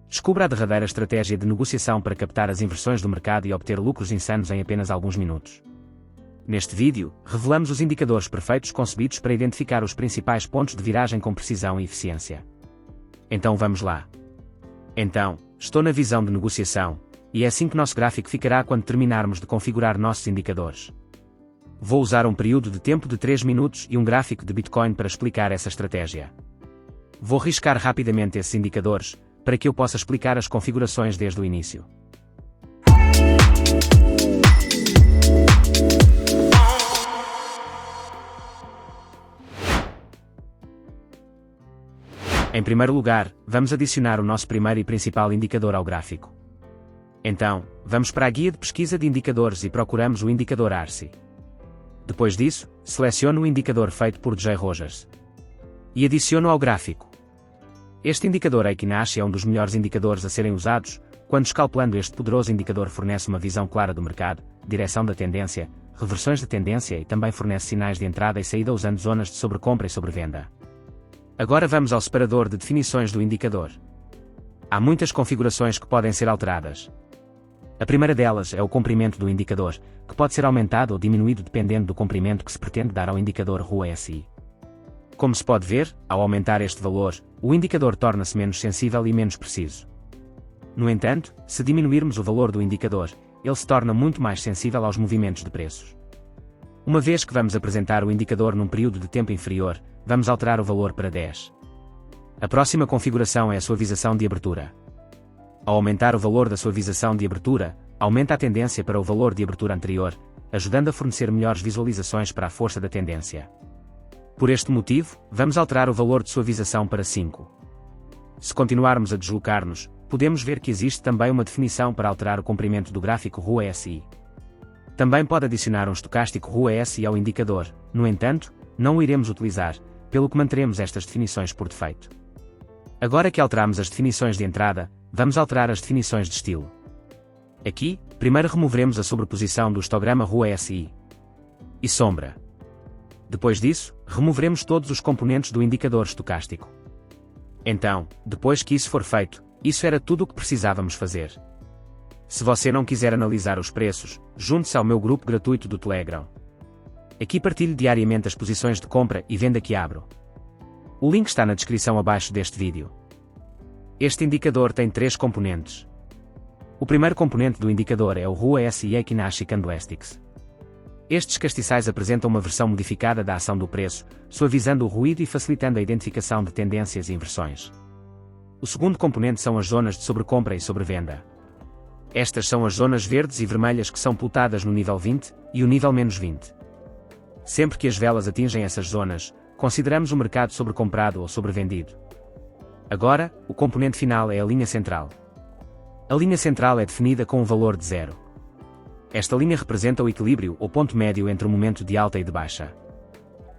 Descubra a derradeira estratégia de negociação para captar as inversões do mercado e obter lucros insanos em apenas alguns minutos. Neste vídeo, revelamos os indicadores perfeitos concebidos para identificar os principais pontos de viragem com precisão e eficiência. Então vamos lá. Estou na visão de negociação, e é assim que nosso gráfico ficará quando terminarmos de configurar nossos indicadores. Vou usar um período de tempo de 3 minutos e um gráfico de Bitcoin para explicar essa estratégia. Vou riscar rapidamente esses indicadores, para que eu possa explicar as configurações desde o início. Em primeiro lugar, vamos adicionar o nosso primeiro e principal indicador ao gráfico. Então, vamos para a guia de pesquisa de indicadores e procuramos o indicador RSI. Depois disso, seleciono o indicador feito por Jay Rogers e adiciono ao gráfico. Este indicador Equinacci é um dos melhores indicadores a serem usados, quando escalpelando este poderoso indicador fornece uma visão clara do mercado, direção da tendência, reversões de tendência e também fornece sinais de entrada e saída usando zonas de sobrecompra e sobrevenda. Agora vamos ao separador de definições do indicador. Há muitas configurações que podem ser alteradas. A primeira delas é o comprimento do indicador, que pode ser aumentado ou diminuído dependendo do comprimento que se pretende dar ao indicador RSI. Como se pode ver, ao aumentar este valor, o indicador torna-se menos sensível e menos preciso. No entanto, se diminuirmos o valor do indicador, ele se torna muito mais sensível aos movimentos de preços. Uma vez que vamos apresentar o indicador num período de tempo inferior, vamos alterar o valor para 10. A próxima configuração é a suavização de abertura. Ao aumentar o valor da suavização de abertura, aumenta a tendência para o valor de abertura anterior, ajudando a fornecer melhores visualizações para a força da tendência. Por este motivo, vamos alterar o valor de suavização para 5. Se continuarmos a deslocar-nos, podemos ver que existe também uma definição para alterar o comprimento do gráfico RSI. Também pode adicionar um estocástico RSI ao indicador, no entanto, não o iremos utilizar, pelo que manteremos estas definições por defeito. Agora que alteramos as definições de entrada, vamos alterar as definições de estilo. Aqui, primeiro removeremos a sobreposição do histograma RSI e sombra. Depois disso, removeremos todos os componentes do indicador estocástico. Então, depois que isso for feito, isso era tudo o que precisávamos fazer. Se você não quiser analisar os preços, junte-se ao meu grupo gratuito do Telegram. Aqui partilho diariamente as posições de compra e venda que abro. O link está na descrição abaixo deste vídeo. Este indicador tem 3 componentes. O primeiro componente do indicador é o RSI Equinacci Candlesticks. Estes castiçais apresentam uma versão modificada da ação do preço, suavizando o ruído e facilitando a identificação de tendências e inversões. O segundo componente são as zonas de sobrecompra e sobrevenda. Estas são as zonas verdes e vermelhas que são plotadas no nível 20 e o nível menos 20. Sempre que as velas atingem essas zonas, consideramos o mercado sobrecomprado ou sobrevendido. Agora, o componente final é a linha central. A linha central é definida com um valor de 0. Esta linha representa o equilíbrio ou ponto médio entre o momento de alta e de baixa.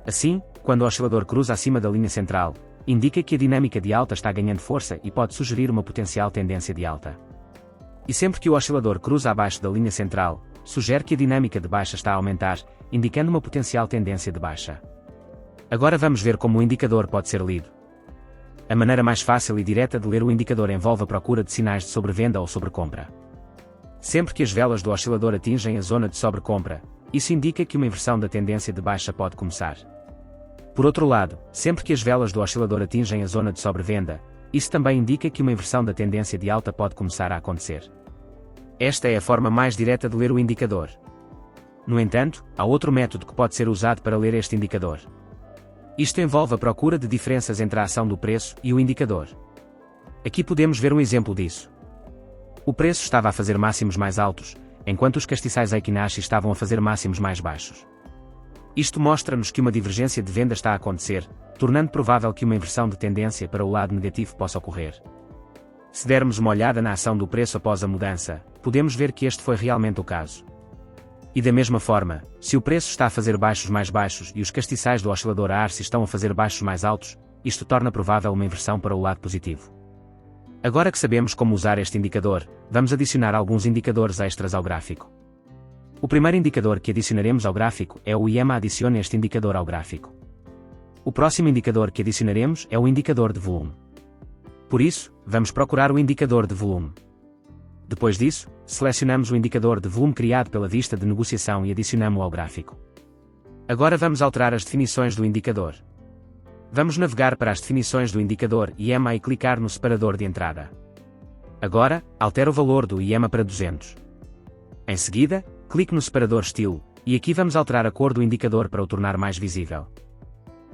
Assim, quando o oscilador cruza acima da linha central, indica que a dinâmica de alta está ganhando força e pode sugerir uma potencial tendência de alta. E sempre que o oscilador cruza abaixo da linha central, sugere que a dinâmica de baixa está a aumentar, indicando uma potencial tendência de baixa. Agora vamos ver como o indicador pode ser lido. A maneira mais fácil e direta de ler o indicador envolve a procura de sinais de sobrevenda ou sobrecompra. Sempre que as velas do oscilador atingem a zona de sobrecompra, isso indica que uma inversão da tendência de baixa pode começar. Por outro lado, sempre que as velas do oscilador atingem a zona de sobrevenda, isso também indica que uma inversão da tendência de alta pode começar a acontecer. Esta é a forma mais direta de ler o indicador. No entanto, há outro método que pode ser usado para ler este indicador. Isto envolve a procura de diferenças entre a ação do preço e o indicador. Aqui podemos ver um exemplo disso. O preço estava a fazer máximos mais altos, enquanto os castiçais Equinacci estavam a fazer máximos mais baixos. Isto mostra-nos que uma divergência de venda está a acontecer, tornando provável que uma inversão de tendência para o lado negativo possa ocorrer. Se dermos uma olhada na ação do preço após a mudança, podemos ver que este foi realmente o caso. E da mesma forma, se o preço está a fazer baixos mais baixos e os castiçais do oscilador RSI estão a fazer baixos mais altos, isto torna provável uma inversão para o lado positivo. Agora que sabemos como usar este indicador, vamos adicionar alguns indicadores extras ao gráfico. O primeiro indicador que adicionaremos ao gráfico é o IEMA. Adicione este indicador ao gráfico. O próximo indicador que adicionaremos é o indicador de volume. Por isso, vamos procurar o indicador de volume. Depois disso, selecionamos o indicador de volume criado pela vista de negociação e adicionamos-o ao gráfico. Agora vamos alterar as definições do indicador. Vamos navegar para as definições do indicador IEMA e clicar no separador de entrada. Agora, altere o valor do IEMA para 200. Em seguida, clique no separador Estilo, e aqui vamos alterar a cor do indicador para o tornar mais visível.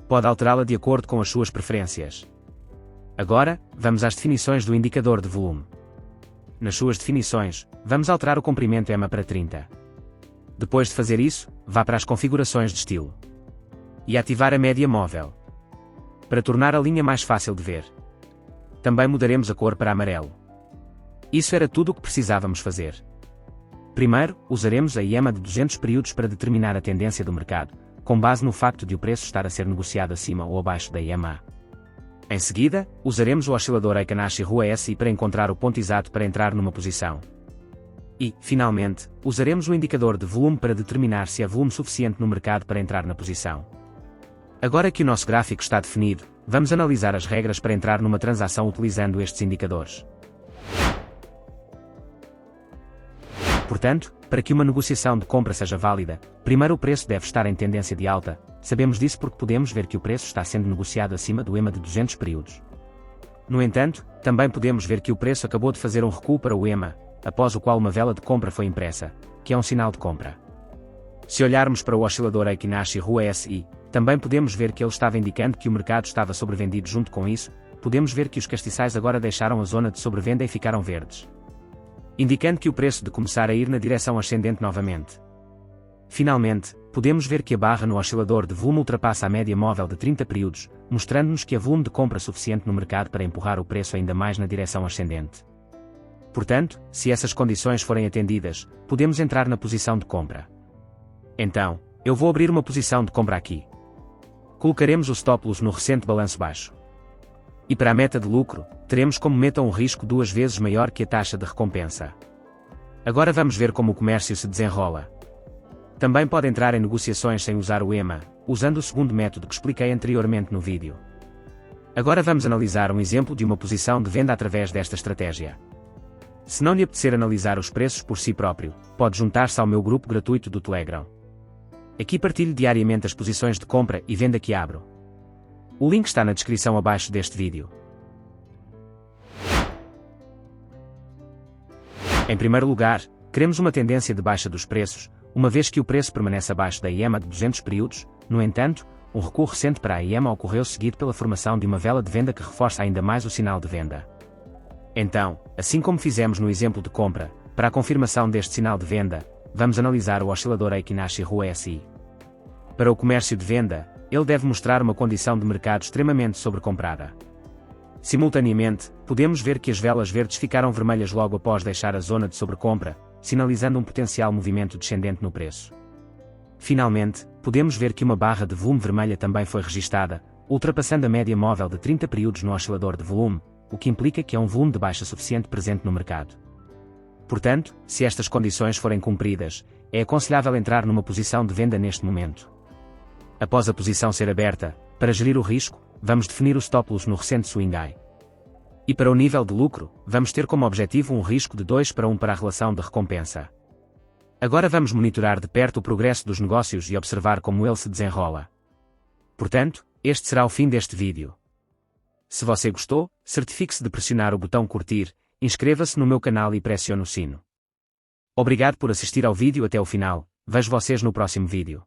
Pode alterá-la de acordo com as suas preferências. Agora, vamos às definições do indicador de volume. Nas suas definições, vamos alterar o comprimento EMA para 30. Depois de fazer isso, vá para as configurações de estilo. E ativar a média móvel. Para tornar a linha mais fácil de ver. Também mudaremos a cor para amarelo. Isso era tudo o que precisávamos fazer. Primeiro, usaremos a IEMA de 200 períodos para determinar a tendência do mercado, com base no facto de o preço estar a ser negociado acima ou abaixo da IEMA. Em seguida, usaremos o oscilador Eikanashi-Rua SI para encontrar o ponto exato para entrar numa posição. E, finalmente, usaremos o indicador de volume para determinar se há volume suficiente no mercado para entrar na posição. Agora que o nosso gráfico está definido, vamos analisar as regras para entrar numa transação utilizando estes indicadores. Portanto, para que uma negociação de compra seja válida, primeiro o preço deve estar em tendência de alta. Sabemos disso porque podemos ver que o preço está sendo negociado acima do EMA de 200 períodos. No entanto, também podemos ver que o preço acabou de fazer um recuo para o EMA, após o qual uma vela de compra foi impressa, que é um sinal de compra. Se olharmos para o oscilador Eikanashi-Rua SI, também podemos ver que ele estava indicando que o mercado estava sobrevendido. Junto com isso, podemos ver que os castiçais agora deixaram a zona de sobrevenda e ficaram verdes, indicando que o preço de começar a ir na direção ascendente novamente. Finalmente, podemos ver que a barra no oscilador de volume ultrapassa a média móvel de 30 períodos, mostrando-nos que há volume de compra suficiente no mercado para empurrar o preço ainda mais na direção ascendente. Portanto, se essas condições forem atendidas, podemos entrar na posição de compra. Então, eu vou abrir uma posição de compra aqui. Colocaremos o stop loss no recente balanço baixo. E para a meta de lucro, teremos como meta um risco 2 vezes maior que a taxa de recompensa. Agora vamos ver como o comércio se desenrola. Também pode entrar em negociações sem usar o EMA, usando o segundo método que expliquei anteriormente no vídeo. Agora vamos analisar um exemplo de uma posição de venda através desta estratégia. Se não lhe apetecer analisar os preços por si próprio, pode juntar-se ao meu grupo gratuito do Telegram. Aqui partilho diariamente as posições de compra e venda que abro. O link está na descrição abaixo deste vídeo. Em primeiro lugar, queremos uma tendência de baixa dos preços, uma vez que o preço permanece abaixo da IEMA de 200 períodos. No entanto, um recuo recente para a IEMA ocorreu seguido pela formação de uma vela de venda que reforça ainda mais o sinal de venda. Então, assim como fizemos no exemplo de compra, para a confirmação deste sinal de venda, vamos analisar o oscilador Eikanashi-Rua SI. Para o comércio de venda, ele deve mostrar uma condição de mercado extremamente sobrecomprada. Simultaneamente, podemos ver que as velas verdes ficaram vermelhas logo após deixar a zona de sobrecompra, sinalizando um potencial movimento descendente no preço. Finalmente, podemos ver que uma barra de volume vermelha também foi registada, ultrapassando a média móvel de 30 períodos no oscilador de volume, o que implica que há um volume de baixa suficiente presente no mercado. Portanto, se estas condições forem cumpridas, é aconselhável entrar numa posição de venda neste momento. Após a posição ser aberta, para gerir o risco, vamos definir o stop loss no recente swing high. E para o nível de lucro, vamos ter como objetivo um risco de 2:1 para a relação de recompensa. Agora vamos monitorar de perto o progresso dos negócios e observar como ele se desenrola. Portanto, este será o fim deste vídeo. Se você gostou, certifique-se de pressionar o botão curtir, inscreva-se no meu canal e pressione o sino. Obrigado por assistir ao vídeo até o final, vejo vocês no próximo vídeo.